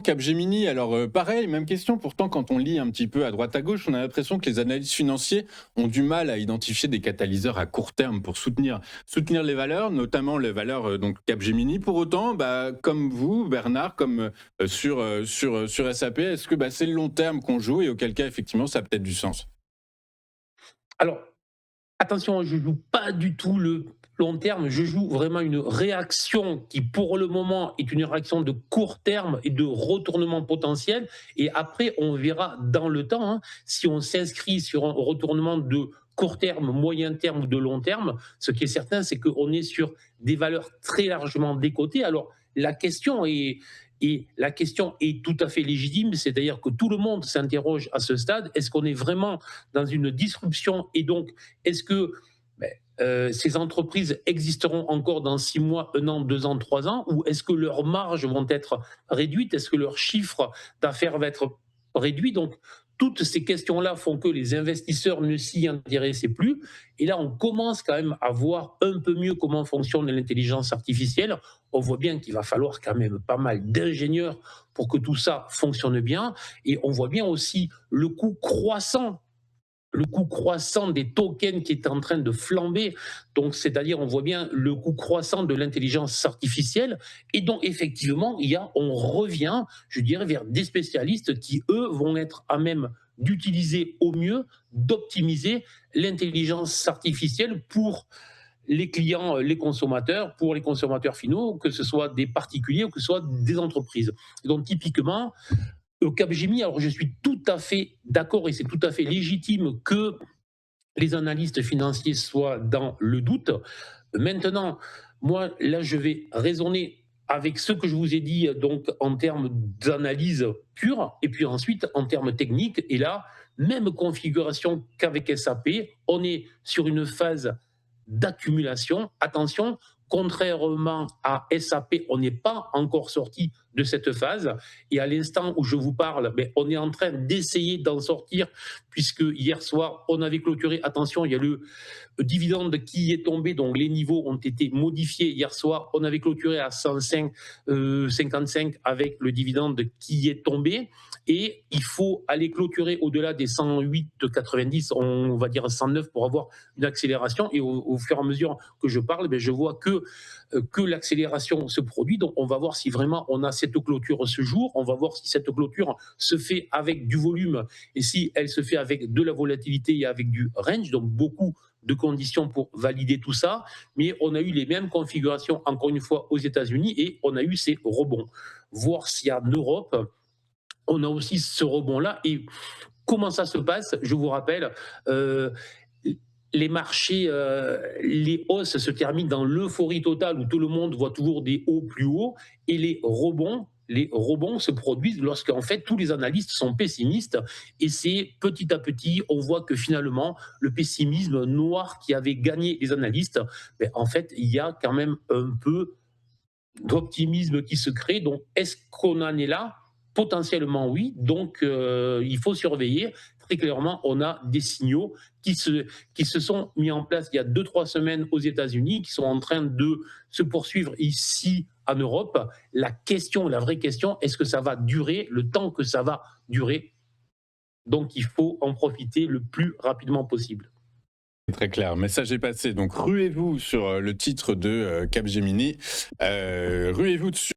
Capgemini, alors pareil, même question. Pourtant, quand on lit un petit peu à droite à gauche, on a l'impression que les analystes financiers ont du mal à identifier des catalyseurs à court terme pour soutenir les valeurs, notamment les valeurs donc Capgemini. Pour autant, comme vous, Bernard, comme sur SAP, est-ce que c'est le long terme qu'on joue et auquel cas, effectivement, ça a peut-être du sens? Alors, attention, je joue pas du tout le long terme, je joue vraiment une réaction qui, pour le moment, est une réaction de court terme et de retournement potentiel. Et après, on verra dans le temps si on s'inscrit sur un retournement de court terme, moyen terme ou de long terme. Ce qui est certain, c'est qu'on est sur des valeurs très largement décotées. Alors, la question est, la question est tout à fait légitime, c'est-à-dire que tout le monde s'interroge à ce stade, est-ce qu'on est vraiment dans une disruption et donc est-ce que ces entreprises existeront encore dans 6 mois, 1 an, 2 ans, 3 ans, ou est-ce que leurs marges vont être réduites? Est-ce que leur chiffre d'affaires va être réduit? Donc, toutes ces questions-là font que les investisseurs ne s'y intéressaient plus. Et là, on commence quand même à voir un peu mieux comment fonctionne l'intelligence artificielle. On voit bien qu'il va falloir quand même pas mal d'ingénieurs pour que tout ça fonctionne bien. Et on voit bien aussi le coût croissant des tokens qui est en train de flamber. Donc, c'est-à-dire, on voit bien le coût croissant de l'intelligence artificielle. Et donc, effectivement, on revient, je dirais, vers des spécialistes qui, eux, vont être à même d'utiliser au mieux, d'optimiser l'intelligence artificielle pour les clients, les consommateurs, pour les consommateurs finaux, que ce soit des particuliers ou que ce soit des entreprises. Et donc, typiquement, au Capgemini, alors je suis tout à fait d'accord et c'est tout à fait légitime que les analystes financiers soient dans le doute. Maintenant, moi, là, je vais raisonner avec ce que je vous ai dit donc en termes d'analyse pure et puis ensuite en termes techniques. Et là, même configuration qu'avec SAP, on est sur une phase d'accumulation. Attention, contrairement à SAP, on n'est pas encore sorti de cette phase. Et à l'instant où je vous parle, on est en train d'essayer d'en sortir, puisque hier soir, on avait clôturé. Attention, il y a le dividende qui est tombé, donc les niveaux ont été modifiés hier soir. On avait clôturé à 105, 55 avec le dividende qui est tombé. Et il faut aller clôturer au-delà des 108,90, on va dire 109 pour avoir une accélération. Et au fur et à mesure que je parle, je vois que l'accélération se produit. Donc on va voir si vraiment on a cette clôture ce jour. On va voir si cette clôture se fait avec du volume et si elle se fait avec de la volatilité et avec du range. Donc beaucoup de conditions pour valider tout ça, mais on a eu les mêmes configurations, encore une fois, aux États-Unis et on a eu ces rebonds. Voir si en Europe, on a aussi ce rebond-là. Et comment ça se passe? Je vous rappelle, les marchés, les hausses se terminent dans l'euphorie totale où tout le monde voit toujours des hauts plus hauts et les rebonds se produisent lorsqu'en fait tous les analystes sont pessimistes et c'est petit à petit, on voit que finalement le pessimisme noir qui avait gagné les analystes, en fait il y a quand même un peu d'optimisme qui se crée. Donc, est-ce qu'on en est là? Potentiellement oui. Donc, il faut surveiller. Très clairement, on a des signaux qui se sont mis en place il y a 2, 3 semaines aux États-Unis, qui sont en train de se poursuivre ici en Europe. La vraie question, est-ce que ça va durer le temps que ça va durer? Donc, il faut en profiter le plus rapidement possible. Très clair, message est passé. Donc ruez-vous sur le titre de Capgemini, ruez-vous dessus.